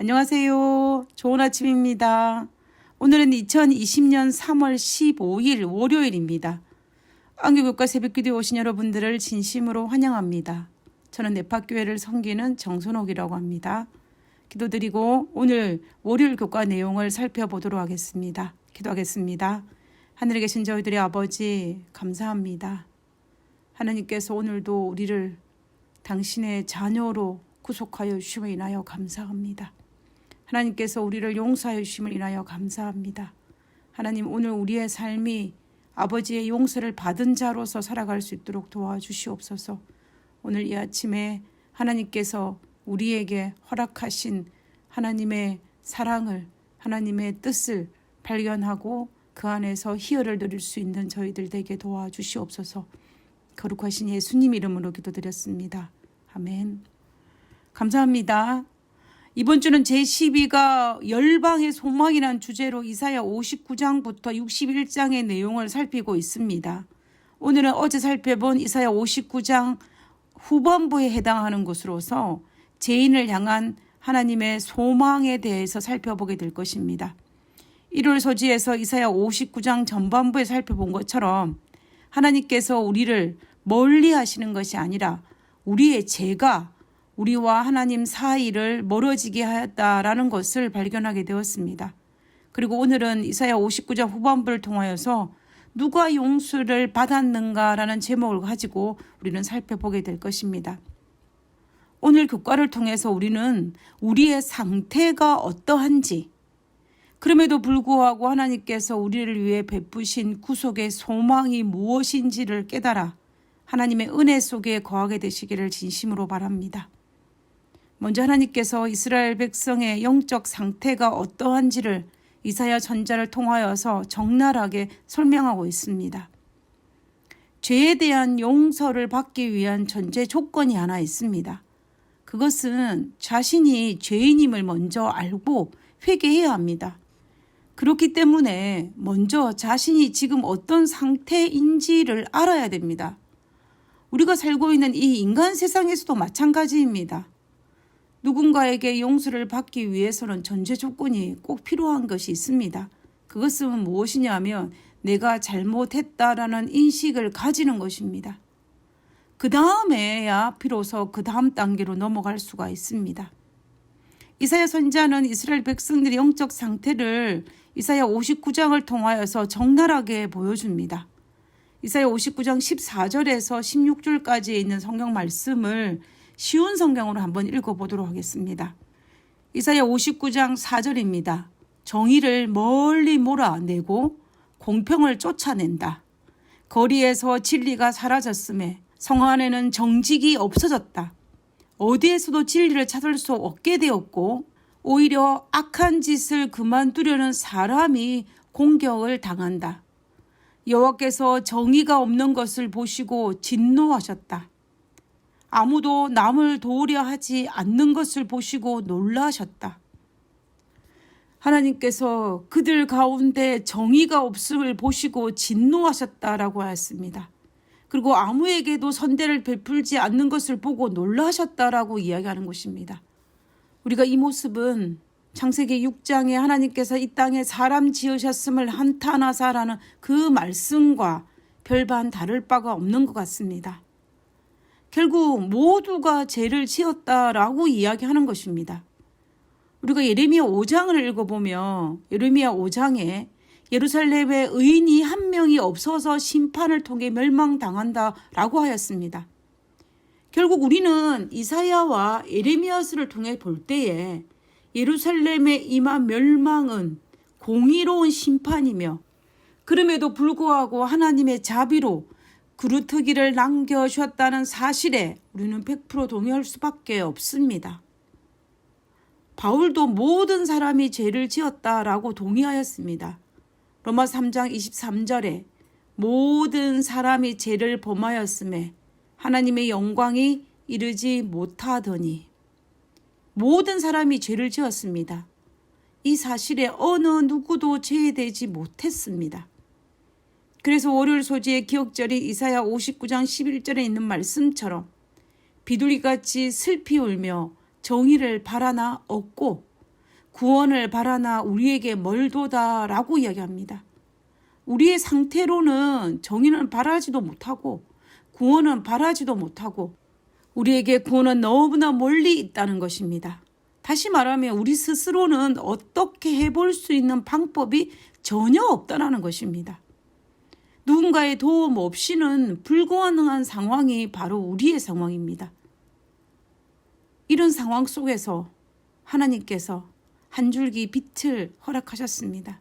안녕하세요. 좋은 아침입니다. 오늘은 2020년 3월 15일 월요일입니다. 안교교과 새벽기도에 오신 여러분들을 진심으로 환영합니다. 저는 네파교회를 섬기는 정선옥이라고 합니다. 기도드리고 오늘 월요일 교과 내용을 살펴보도록 하겠습니다. 기도하겠습니다. 하늘에 계신 저희들의 아버지 감사합니다. 하나님께서 오늘도 우리를 당신의 자녀로 구속하여 주심을 인하여 감사합니다. 하나님께서 우리를 용서하여 주심을 인하여 감사합니다. 하나님, 오늘 우리의 삶이 아버지의 용서를 받은 자로서 살아갈 수 있도록 도와주시옵소서. 오늘 이 아침에 하나님께서 우리에게 허락하신 하나님의 사랑을, 하나님의 뜻을 발견하고 그 안에서 희열을 누릴 수 있는 저희들 되게 도와주시옵소서. 거룩하신 예수님 이름으로 기도드렸습니다. 아멘. 감사합니다. 이번 주는 제12가 열방의 소망이라는 주제로 이사야 59장부터 61장의 내용을 살피고 있습니다. 오늘은 어제 살펴본 이사야 59장 후반부에 해당하는 것으로서 죄인을 향한 하나님의 소망에 대해서 살펴보게 될 것입니다. 1월 소지에서 이사야 59장 전반부에 살펴본 것처럼 하나님께서 우리를 멀리 하시는 것이 아니라 우리의 죄가 우리와 하나님 사이를 멀어지게 하였다라는 것을 발견하게 되었습니다. 그리고 오늘은 이사야 59장 후반부를 통하여서 누가 용서를 받았는가라는 제목을 가지고 우리는 살펴보게 될 것입니다. 오늘 교과를 통해서 우리는 우리의 상태가 어떠한지, 그럼에도 불구하고 하나님께서 우리를 위해 베푸신 구속의 소망이 무엇인지를 깨달아 하나님의 은혜 속에 거하게 되시기를 진심으로 바랍니다. 먼저 하나님께서 이스라엘 백성의 영적 상태가 어떠한지를 이사야 선지자를 통하여서 적나라하게 설명하고 있습니다. 죄에 대한 용서를 받기 위한 전제 조건이 하나 있습니다. 그것은 자신이 죄인임을 먼저 알고 회개해야 합니다. 그렇기 때문에 먼저 자신이 지금 어떤 상태인지를 알아야 됩니다. 우리가 살고 있는 이 인간 세상에서도 마찬가지입니다. 누군가에게 용서를 받기 위해서는 전제 조건이 꼭 필요한 것이 있습니다. 그것은 무엇이냐면 내가 잘못했다라는 인식을 가지는 것입니다. 그 다음에야 비로소 그 다음 단계로 넘어갈 수가 있습니다. 이사야 선지자는 이스라엘 백성들의 영적 상태를 이사야 59장을 통하여서 적나라하게 보여줍니다. 이사야 59장 14절에서 16절까지에 있는 성경 말씀을 쉬운 성경으로 한번 읽어보도록 하겠습니다. 이사야 59장 4절입니다. 정의를 멀리 몰아내고 공평을 쫓아낸다. 거리에서 진리가 사라졌음에 성 안에는 정직이 없어졌다. 어디에서도 진리를 찾을 수 없게 되었고 오히려 악한 짓을 그만두려는 사람이 공격을 당한다. 여호와께서 정의가 없는 것을 보시고 진노하셨다. 아무도 남을 도우려 하지 않는 것을 보시고 놀라셨다. 하나님께서 그들 가운데 정의가 없음을 보시고 진노하셨다라고 하였습니다. 그리고 아무에게도 선대를 베풀지 않는 것을 보고 놀라셨다라고 이야기하는 것입니다. 우리가 이 모습은 창세기 6장에 하나님께서 이 땅에 사람 지으셨음을 한탄하사라는 그 말씀과 별반 다를 바가 없는 것 같습니다. 결국 모두가 죄를 지었다라고 이야기하는 것입니다. 우리가 예레미야 5장을 읽어보면 예레미야 5장에 예루살렘에 의인이 한 명이 없어서 심판을 통해 멸망당한다라고 하였습니다. 결국 우리는 이사야와 예레미야서를 통해 볼 때에 예루살렘에 임한 멸망은 공의로운 심판이며 그럼에도 불구하고 하나님의 자비로 그루터기를 남겨주었다는 사실에 우리는 100% 동의할 수밖에 없습니다. 바울도 모든 사람이 죄를 지었다라고 동의하였습니다. 로마 3장 23절에 모든 사람이 죄를 범하였음에 하나님의 영광이 이르지 못하더니 모든 사람이 죄를 지었습니다. 이 사실에 어느 누구도 제외되지 못했습니다. 그래서 월요일 소지의 기억절이 이사야 59장 11절에 있는 말씀처럼 비둘기같이 슬피 울며 정의를 바라나 얻고 구원을 바라나 우리에게 멀도다라고 이야기합니다. 우리의 상태로는 정의는 바라지도 못하고 구원은 바라지도 못하고 우리에게 구원은 너무나 멀리 있다는 것입니다. 다시 말하면 우리 스스로는 어떻게 해볼 수 있는 방법이 전혀 없다는 것입니다. 누군가의 도움 없이는 불가능한 상황이 바로 우리의 상황입니다. 이런 상황 속에서 하나님께서 한 줄기 빛을 허락하셨습니다.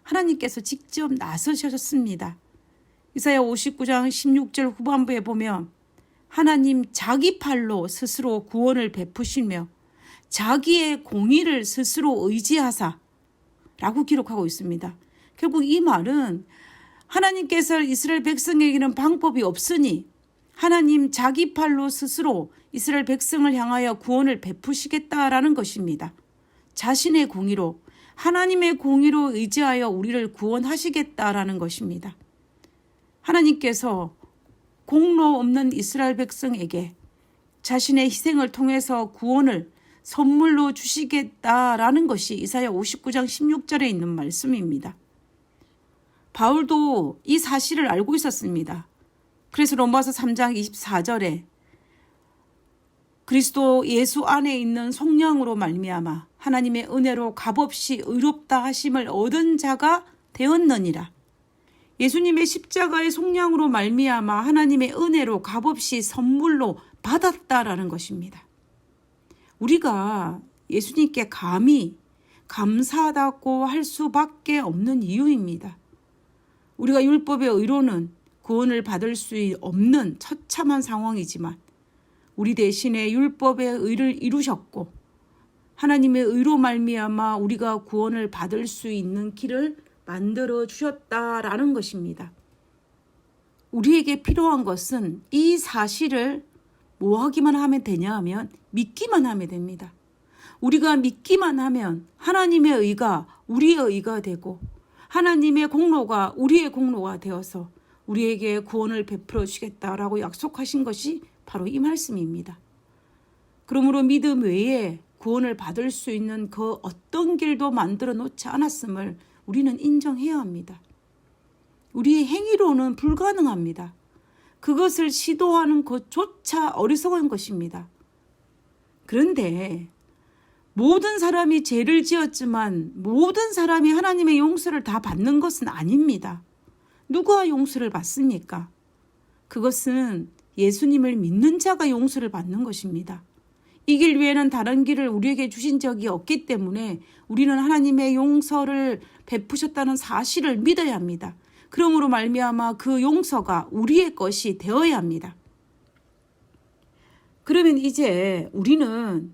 하나님께서 직접 나서셨습니다. 이사야 59장 16절 후반부에 보면 하나님 자기 팔로 스스로 구원을 베푸시며 자기의 공의를 스스로 의지하사 라고 기록하고 있습니다. 결국 이 말은 하나님께서 이스라엘 백성에게는 방법이 없으니 하나님 자기 팔로 스스로 이스라엘 백성을 향하여 구원을 베푸시겠다라는 것입니다. 자신의 공의로 하나님의 공의로 의지하여 우리를 구원하시겠다라는 것입니다. 하나님께서 공로 없는 이스라엘 백성에게 자신의 희생을 통해서 구원을 선물로 주시겠다라는 것이 이사야 59장 16절에 있는 말씀입니다. 바울도 이 사실을 알고 있었습니다. 그래서 로마서 3장 24절에 그리스도 예수 안에 있는 성령으로 말미암아 하나님의 은혜로 값없이 의롭다 하심을 얻은 자가 되었느니라. 예수님의 십자가의 속량으로 말미암아 하나님의 은혜로 값없이 선물로 받았다라는 것입니다. 우리가 예수님께 감히 감사하다고 할 수밖에 없는 이유입니다. 우리가 율법의 의로는 구원을 받을 수 없는 처참한 상황이지만 우리 대신에 율법의 의를 이루셨고 하나님의 의로 말미암아 우리가 구원을 받을 수 있는 길을 만들어 주셨다라는 것입니다. 우리에게 필요한 것은 이 사실을 뭐 하기만 하면 되냐 하면 믿기만 하면 됩니다. 우리가 믿기만 하면 하나님의 의가 우리의 의가 되고 하나님의 공로가 우리의 공로가 되어서 우리에게 구원을 베풀어 주시겠다라고 약속하신 것이 바로 이 말씀입니다. 그러므로 믿음 외에 구원을 받을 수 있는 그 어떤 길도 만들어 놓지 않았음을 우리는 인정해야 합니다. 우리의 행위로는 불가능합니다. 그것을 시도하는 것조차 어리석은 것입니다. 그런데 모든 사람이 죄를 지었지만 모든 사람이 하나님의 용서를 다 받는 것은 아닙니다. 누가 용서를 받습니까? 그것은 예수님을 믿는 자가 용서를 받는 것입니다. 이 길 외에는 다른 길을 우리에게 주신 적이 없기 때문에 우리는 하나님의 용서를 베푸셨다는 사실을 믿어야 합니다. 그러므로 말미암아 그 용서가 우리의 것이 되어야 합니다. 그러면 이제 우리는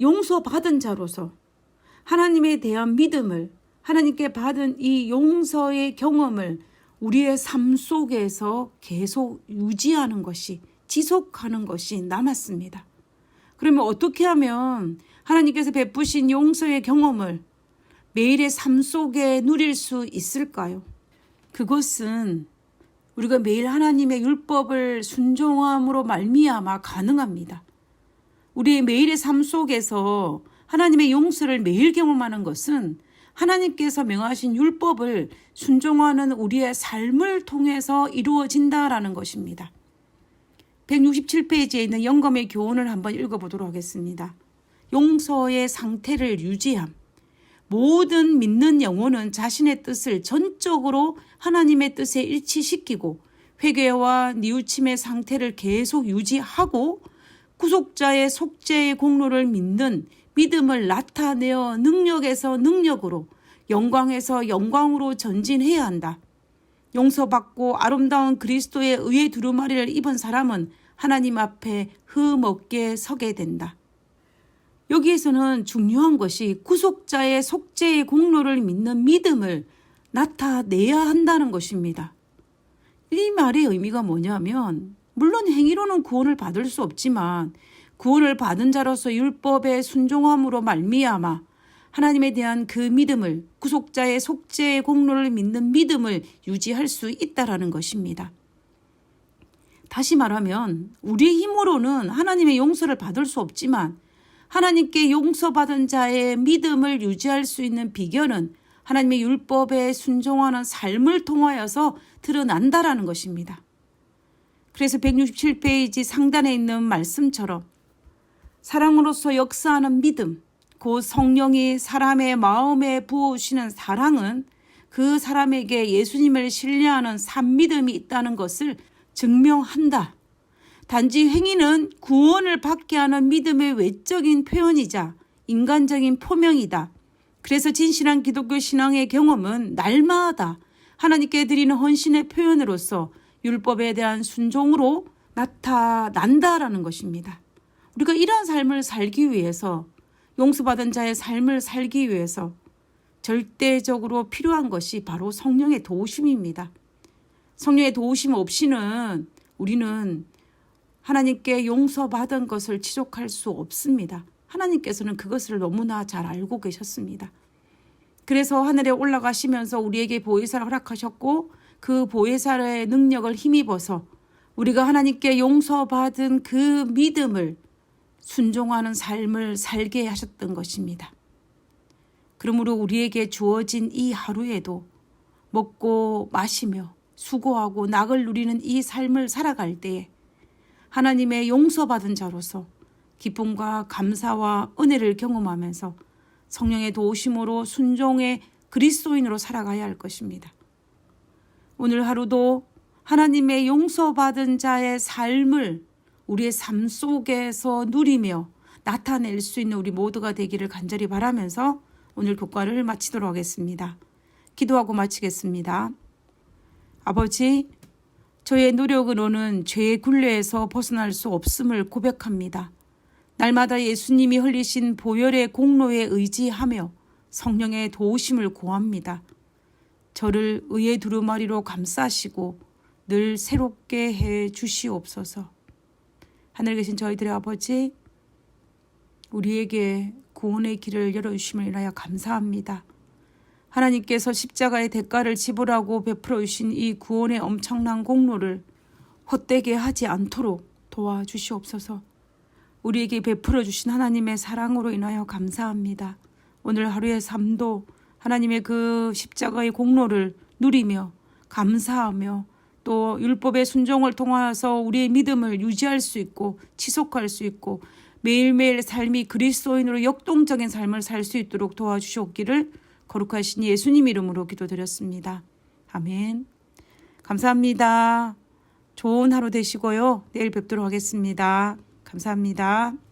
용서받은 자로서 하나님에 대한 믿음을 하나님께 받은 이 용서의 경험을 우리의 삶 속에서 계속 유지하는 것이 지속하는 것이 남았습니다. 그러면 어떻게 하면 하나님께서 베푸신 용서의 경험을 매일의 삶 속에 누릴 수 있을까요? 그것은 우리가 매일 하나님의 율법을 순종함으로 말미암아 가능합니다. 우리의 매일의 삶 속에서 하나님의 용서를 매일 경험하는 것은 하나님께서 명하신 율법을 순종하는 우리의 삶을 통해서 이루어진다라는 것입니다. 167페이지에 있는 영감의 교훈을 한번 읽어보도록 하겠습니다. 용서의 상태를 유지함. 모든 믿는 영혼은 자신의 뜻을 전적으로 하나님의 뜻에 일치시키고 회개와 뉘우침의 상태를 계속 유지하고 구속자의 속죄의 공로를 믿는 믿음을 나타내어 능력에서 능력으로 영광에서 영광으로 전진해야 한다. 용서받고 아름다운 그리스도의 의의 두루마리를 입은 사람은 하나님 앞에 흠없게 서게 된다. 여기에서는 중요한 것이 구속자의 속죄의 공로를 믿는 믿음을 나타내야 한다는 것입니다. 이 말의 의미가 뭐냐면 물론 행위로는 구원을 받을 수 없지만 구원을 받은 자로서 율법에 순종함으로 말미암아 하나님에 대한 그 믿음을 구속자의 속죄의 공로를 믿는 믿음을 유지할 수 있다라는 것입니다. 다시 말하면 우리의 힘으로는 하나님의 용서를 받을 수 없지만 하나님께 용서받은 자의 믿음을 유지할 수 있는 비결은 하나님의 율법에 순종하는 삶을 통하여서 드러난다라는 것입니다. 그래서 167페이지 상단에 있는 말씀처럼 사랑으로서 역사하는 믿음, 곧 성령이 사람의 마음에 부어주시는 사랑은 그 사람에게 예수님을 신뢰하는 산믿음이 있다는 것을 증명한다. 단지 행위는 구원을 받게 하는 믿음의 외적인 표현이자 인간적인 표명이다. 그래서 진실한 기독교 신앙의 경험은 날마다 하나님께 드리는 헌신의 표현으로서 율법에 대한 순종으로 나타난다라는 것입니다. 우리가 이런 삶을 살기 위해서, 용서받은 자의 삶을 살기 위해서 절대적으로 필요한 것이 바로 성령의 도우심입니다. 성령의 도우심 없이는 우리는 하나님께 용서받은 것을 지속할 수 없습니다. 하나님께서는 그것을 너무나 잘 알고 계셨습니다. 그래서 하늘에 올라가시면서 우리에게 보혜사를 허락하셨고 그 보혜사의 능력을 힘입어서 우리가 하나님께 용서받은 그 믿음을 순종하는 삶을 살게 하셨던 것입니다. 그러므로 우리에게 주어진 이 하루에도 먹고 마시며 수고하고 낙을 누리는 이 삶을 살아갈 때에 하나님의 용서받은 자로서 기쁨과 감사와 은혜를 경험하면서 성령의 도우심으로 순종의 그리스도인으로 살아가야 할 것입니다. 오늘 하루도 하나님의 용서받은 자의 삶을 우리의 삶 속에서 누리며 나타낼 수 있는 우리 모두가 되기를 간절히 바라면서 오늘 교과를 마치도록 하겠습니다. 기도하고 마치겠습니다. 아버지, 저의 노력으로는 죄의 굴레에서 벗어날 수 없음을 고백합니다. 날마다 예수님이 흘리신 보혈의 공로에 의지하며 성령의 도우심을 구합니다. 저를 의의 두루마리로 감싸시고 늘 새롭게 해 주시옵소서. 하늘 계신 저희들의 아버지, 우리에게 구원의 길을 열어주심을 인하여 감사합니다. 하나님께서 십자가의 대가를 지불하고 베풀어 주신 이 구원의 엄청난 공로를 헛되게 하지 않도록 도와주시옵소서. 우리에게 베풀어 주신 하나님의 사랑으로 인하여 감사합니다. 오늘 하루의 삶도 하나님의 그 십자가의 공로를 누리며 감사하며 또 율법의 순종을 통하여서 우리의 믿음을 유지할 수 있고 지속할 수 있고 매일매일 삶이 그리스도인으로 역동적인 삶을 살 수 있도록 도와주시옵기를 거룩하신 예수님 이름으로 기도드렸습니다. 아멘. 감사합니다. 좋은 하루 되시고요. 내일 뵙도록 하겠습니다. 감사합니다.